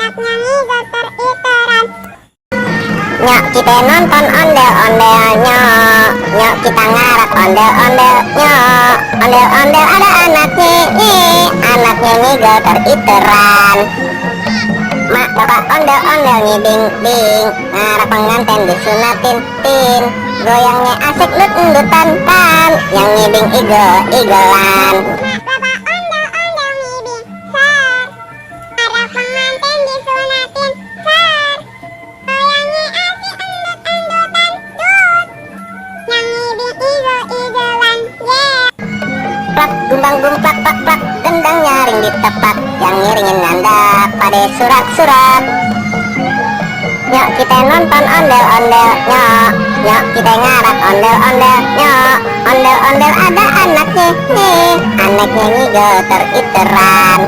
anaknya ngigel teriteran. Nyok kita nonton ondel-ondel nyok, nyok kita ngarap ondel-ondel nyok, ondel-ondel ada anaknya ngigel teriteran. Mak bapak ondel-ondel ngibing-bing, ngarap pengantin disunatin tin, goyangnya asik ndut-ndutan tan, yang ngibing igel-igelan. Mak bapak ondel-ondel ngibing ser, ngarap pengantin disunatin ser, goyangnya asik ndut-ndutan dut, yang ngibing igel-igelan yeah. Plak gumbang gumplak plak plak, gendang nyaring ditepak, yang ngiringin nanda pada surat-surat. Nyok kita nonton ondel-ondel nyok, nyok kita ngarap ondel-ondel nyok, ondel-ondel ada anaknya ngigel teriteran.